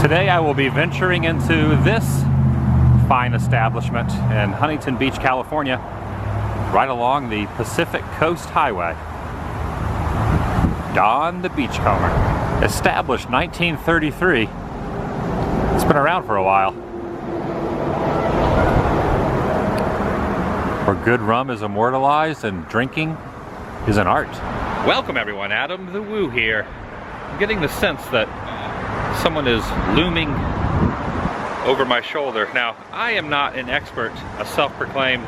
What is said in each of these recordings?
Today I will be venturing into this fine establishment in Huntington Beach, California, right along the Pacific Coast Highway. Don The Beachcomber. Established 1933. It's been around for a while. Where good rum is immortalized and drinking is an art. Welcome everyone, Adam the Woo here. I'm getting the sense that someone is looming over my shoulder. Now, I am not an expert, a self-proclaimed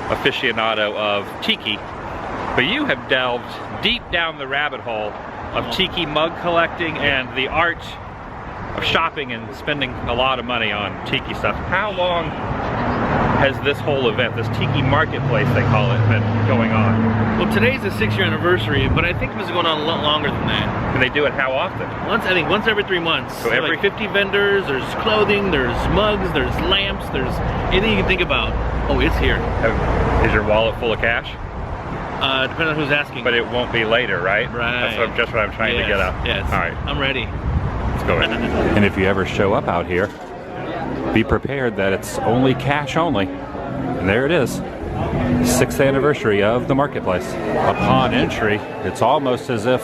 aficionado of tiki, but you have delved deep down the rabbit hole of tiki mug collecting and the art of shopping and spending a lot of money on tiki stuff. How long has this whole event, this tiki marketplace they call it, been going on? Well, today's the 6-year anniversary, but I think it was going on a lot longer than that. And they do it how often? I think once every 3 months. So every like 50 vendors, there's clothing, there's mugs, there's lamps, there's anything you can think about. Oh, it's here. Is your wallet full of cash? Depending on who's asking. But it won't be later, right? Right. That's just what I'm trying to get at. Yes. All right. I'm ready. Let's go in. And if you ever show up out here, be prepared that it's only cash only. And there it is. 6th anniversary of the marketplace. Upon entry, it's almost as if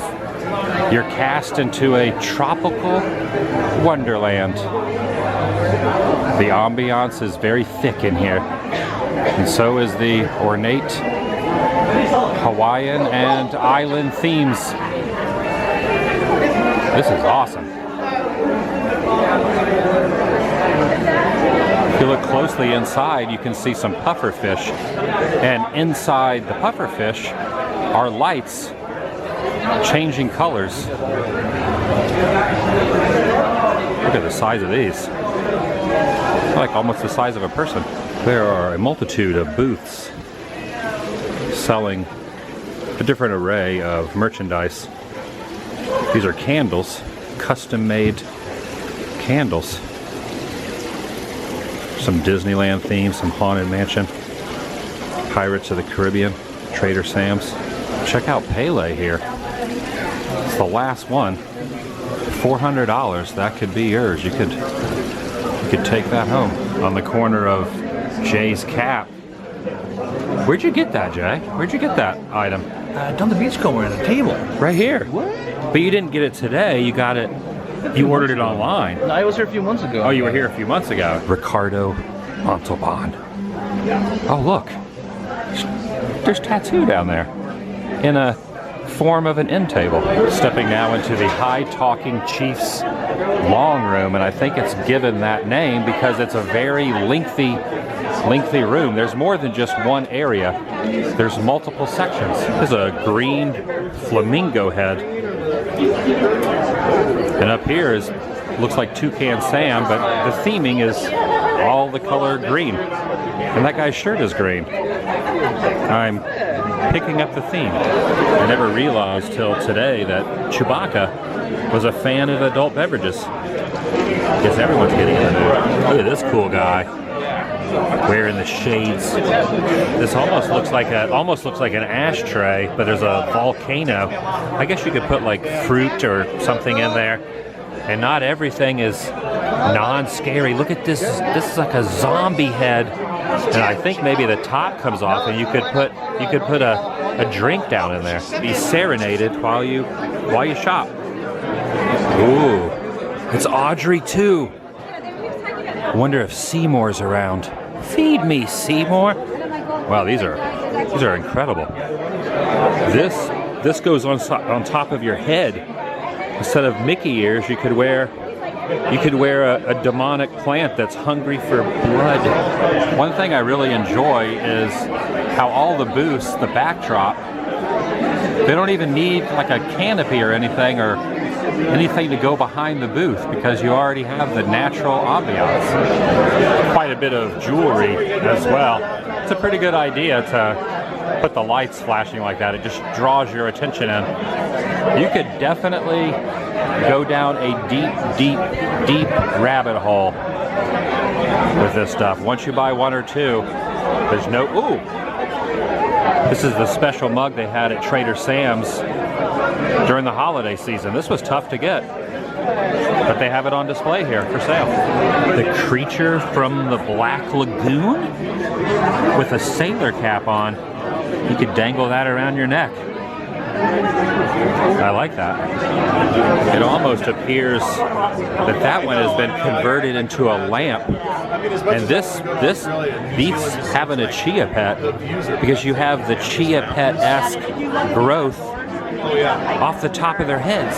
you're cast into a tropical wonderland. The ambiance is very thick in here. And so is the ornate Hawaiian and island themes. This is awesome. If you look closely inside, you can see some puffer fish. And inside the puffer fish are lights changing colors. Look at the size of these. They're like almost the size of a person. There are a multitude of booths selling a different array of merchandise. These are candles, custom-made candles. Some Disneyland themes, some Haunted Mansion, Pirates of the Caribbean, Trader Sam's. Check out Pele here. It's the last one. $400, that could be yours. You could take that home. On the corner of Jay's Cap. Where'd you get that, Jay? Where'd you get that item? Don The Beachcomber at the table. Right here. What? But you didn't get it today. You got it. You ordered it online. No, I was here a few months ago. Oh, you were here a few months ago. Ricardo Montalban. Oh, look. There's tattoo down there in a form of an end table. Stepping now into the High Talking Chiefs long room, and I think it's given that name because it's a very lengthy room. There's more than just one area. There's multiple sections. There's a green flamingo head. And up here looks like Toucan Sam, but the theming is all the color green. And that guy's shirt is green. I'm picking up the theme. I never realized till today that Chewbacca was a fan of adult beverages. Guess everyone's getting in the mood. Look at this cool guy wearing the shades. This almost looks like an ashtray, but there's a volcano. I guess you could put like fruit or something in there. And not everything is non-scary. Look at this. This is like a zombie head. And I think maybe the top comes off and you could put a drink down in there. Be serenaded while you shop. Ooh. It's Audrey too. I wonder if Seymour's around. Feed me, Seymour. Wow, these are incredible. This goes on top of your head. Instead of Mickey ears, you could wear a demonic plant that's hungry for blood. One thing I really enjoy is how all the booths, the backdrop, they don't even need like a canopy or anything to go behind the booth because you already have the natural ambiance. Quite a bit of jewelry as well. It's a pretty good idea to put the lights flashing like that. It just draws your attention in. You could definitely go down a deep rabbit hole with this stuff. Once you buy one or two, there's no... Ooh! This is the special mug they had at Trader Sam's during the holiday season. This was tough to get. But they have it on display here for sale. The creature from the Black Lagoon with a sailor cap on. You could dangle that around your neck. I like that. It almost appears that that one has been converted into a lamp. And this beats having a chia pet, because you have the chia pet-esque growth off the top of their heads.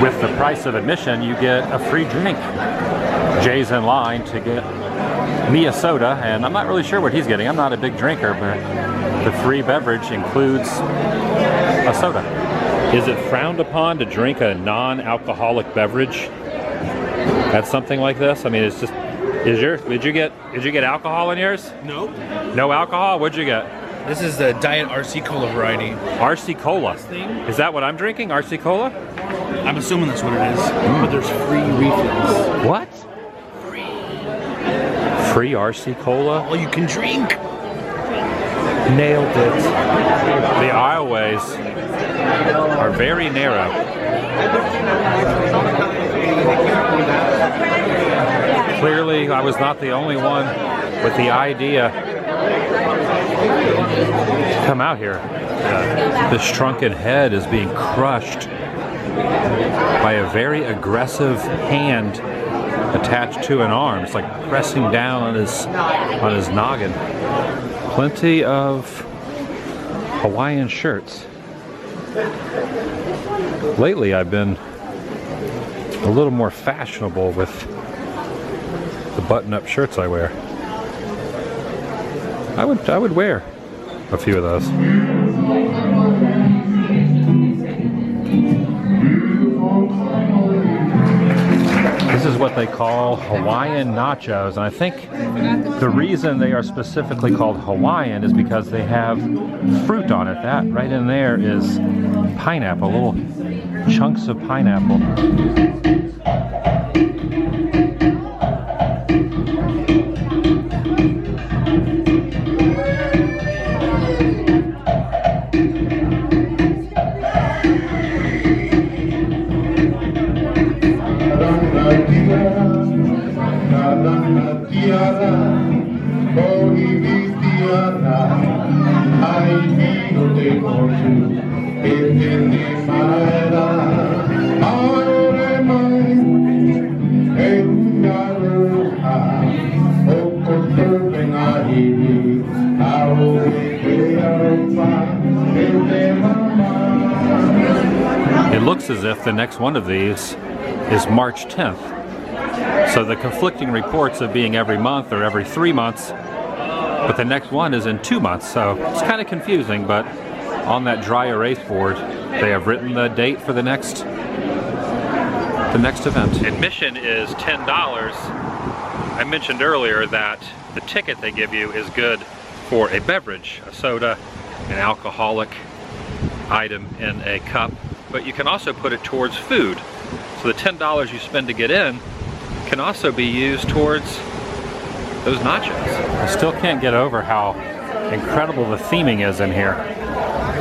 With the price of admission, you get a free drink. Jay's in line to get me a soda, and I'm not really sure what he's getting. I'm not a big drinker, but the free beverage includes a soda. Is it frowned upon to drink a non-alcoholic beverage at something like this? I mean, it's just, did you get alcohol in yours? Nope. No alcohol? What'd you get? This is the Diet RC Cola variety. RC Cola. Thing? Is that what I'm drinking? RC Cola? I'm assuming that's what it is. But there's free refills. What? Free RC Cola? All you can drink. Nailed it. The aisleways are very narrow. Clearly, I was not the only one with the idea to come out here. The shrunken head is being crushed by a very aggressive hand attached to an arm. It's like pressing down on his noggin. Plenty of Hawaiian shirts. Lately, I've been a little more fashionable with the button-up shirts I wear. I would wear a few of those. This is what they call Hawaiian nachos, and I think the reason they are specifically called Hawaiian is because they have fruit on it. That right in there is pineapple, little chunks of pineapple. It looks as if the next one of these is March 10th. So the conflicting reports of being every month or every 3 months, but the next one is in 2 months. So it's kind of confusing, but on that dry erase board, they have written the date for the next event. Admission is $10. I mentioned earlier that the ticket they give you is good for a beverage, a soda, an alcoholic item in a cup, but you can also put it towards food. So the $10 you spend to get in can also be used towards those nachos. I still can't get over how incredible the theming is in here.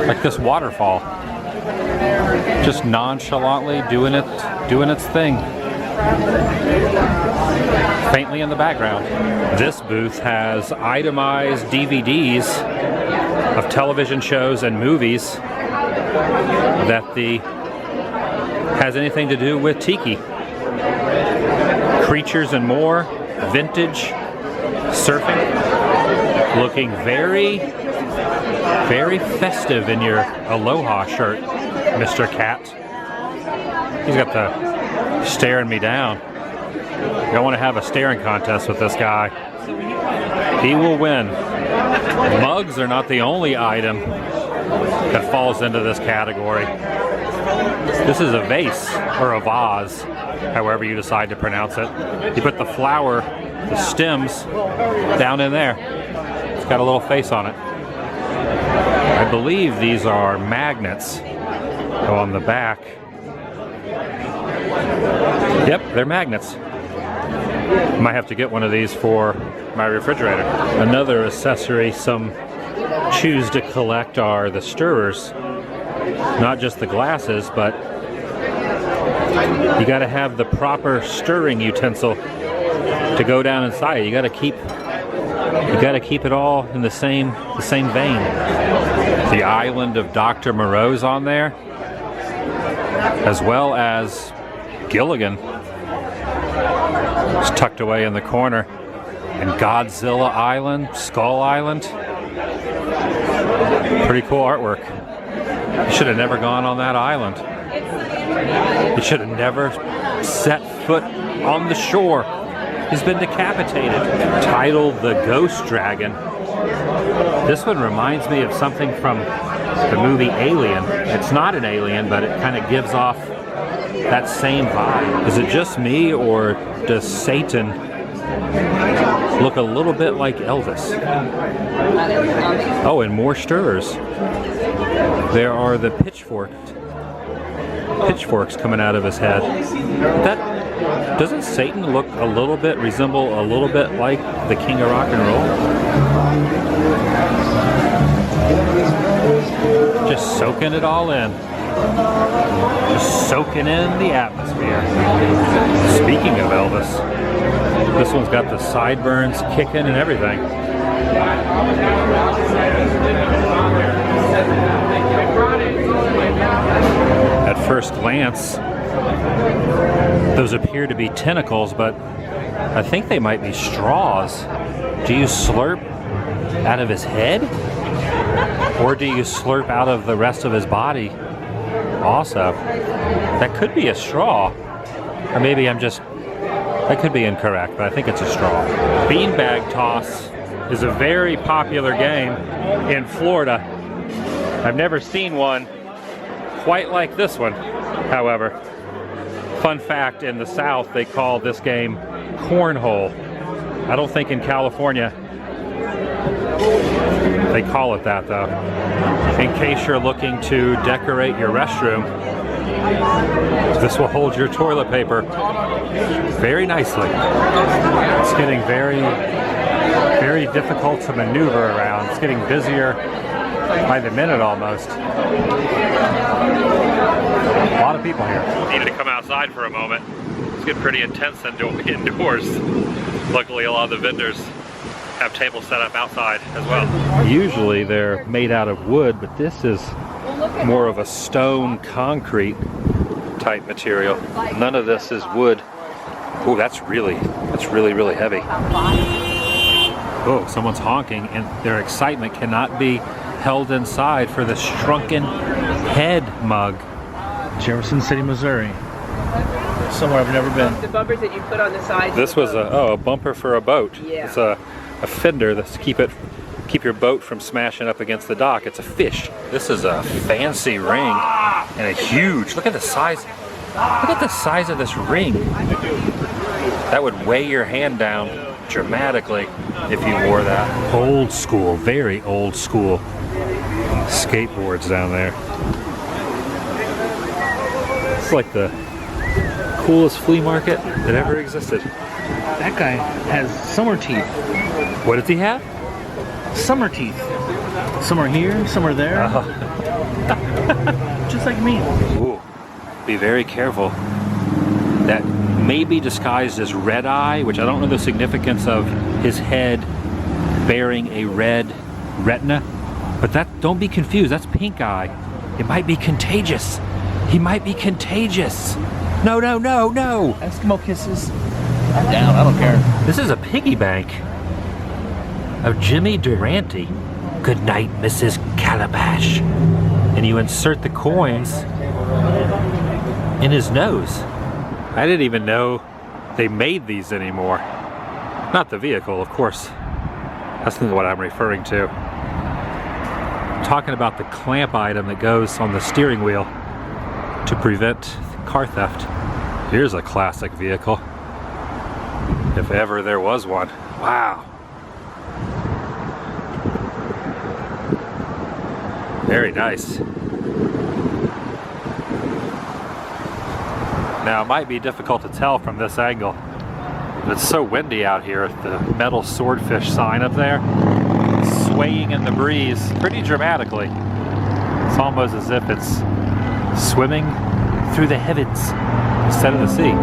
Like this waterfall, just nonchalantly doing its thing. Faintly in the background. This booth has itemized DVDs of television shows and movies that has anything to do with Tiki. Creatures and more, vintage, surfing, looking very, very festive in your Aloha shirt, Mr. Cat. He's got the staring me down. You don't want to have a staring contest with this guy. He will win. Mugs are not the only item that falls into this category. This is a vase, or a vase, however you decide to pronounce it. You put the flower, the stems, down in there. It's got a little face on it. I believe these are magnets on the back. Yep, they're magnets. Might have to get one of these for my refrigerator. Another accessory some choose to collect are the stirrers. Not just the glasses, but You got to have the proper stirring utensil to go down inside. You got to keep it all in the same vein. The island of Dr. Moreau's on there, as well as Gilligan. It's tucked away in the corner. And Godzilla Island, Skull Island. Pretty cool artwork. You should have never gone on that island. You should have never set foot on the shore. He's been decapitated. Titled The Ghost Dragon. This one reminds me of something from the movie Alien. It's not an alien, but it kind of gives off that same vibe. Is it just me, or does Satan look a little bit like Elvis? Oh, and more stirrers. There are the pitchforks coming out of his head. Doesn't Satan resemble a little bit like the king of rock and roll? Just soaking it all in. Just soaking in the atmosphere. Speaking of Elvis, this one's got the sideburns kicking and everything. At first glance, those appear to be tentacles, but I think they might be straws. Do you slurp out of his head? Or do you slurp out of the rest of his body also? That could be a straw. Or maybe that could be incorrect, but I think it's a straw. Beanbag toss is a very popular game in Florida. I've never seen one quite like this one, however. Fun fact, in the South, they call this game cornhole. I don't think in California they call it that, though. In case you're looking to decorate your restroom, this will hold your toilet paper very nicely. It's getting very, very difficult to maneuver around. It's getting busier by the minute almost. A lot of people here. Needed to come outside for a moment. It's getting pretty intense indoors. Luckily, a lot of the vendors have tables set up outside as well. Usually they're made out of wood, but this is more of a stone concrete type material. None of this is wood. Oh, that's really heavy. Oh, someone's honking, and their excitement cannot be held inside for the shrunken head mug. Jefferson City, Missouri. Somewhere I've never been. The bumpers that you put on the sides. This was a bumper for a boat. Yeah. It's a fender that's to keep your boat from smashing up against the dock. It's a fish. This is a fancy ring and a huge. Look at the size. Look at the size of this ring. That would weigh your hand down dramatically if you wore that. Old school, very old school skateboards down there. It's like the coolest flea market that ever existed. That guy has summer teeth. What does he have? Summer teeth. Some are here, some are there. Just like me. Ooh, be very careful. That may be disguised as red eye, which I don't know the significance of his head bearing a red retina. But don't be confused, that's pink eye. It might be contagious. He might be contagious. No, no, no, no. Eskimo kisses. I'm down, I don't care. This is a piggy bank of Jimmy Durante. Good night, Mrs. Calabash. And you insert the coins in his nose. I didn't even know they made these anymore. Not the vehicle, of course. That's not what I'm referring to. I'm talking about the clamp item that goes on the steering wheel to prevent car theft. Here's a classic vehicle, if ever there was one. Wow. Very nice. Now, it might be difficult to tell from this angle, but it's so windy out here. The metal Swordfish sign up there, swaying in the breeze pretty dramatically. It's almost as if it's swimming through the heavens instead of the sea.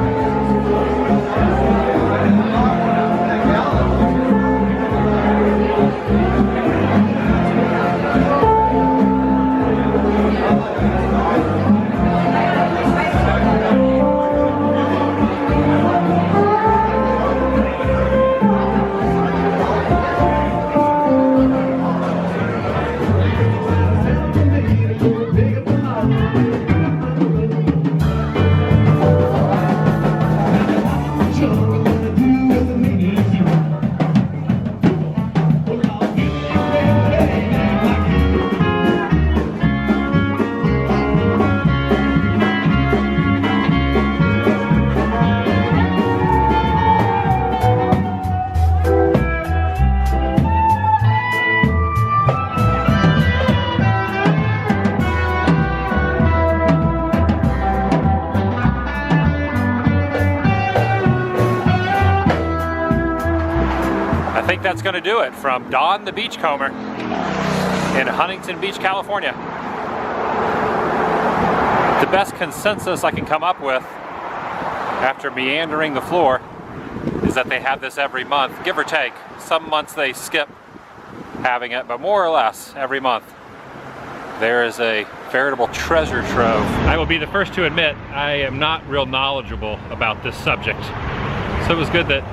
I think that's going to do it from Don the Beachcomber in Huntington Beach, California. The best consensus I can come up with after meandering the floor is that they have this every month, give or take. Some months they skip having it, but more or less every month there is a veritable treasure trove. I will be the first to admit I am not real knowledgeable about this subject, so it was good that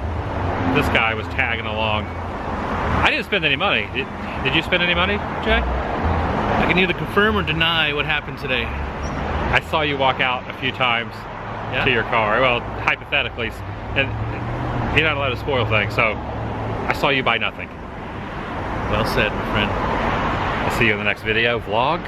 this guy was tagging along. I didn't spend any money. Did you spend any money, Jay? I can either confirm or deny what happened today. I saw you walk out a few times to your car. Well, hypothetically, and you're not allowed to spoil things, so I saw you buy nothing. Well said, my friend. I'll see you in the next video, vlog.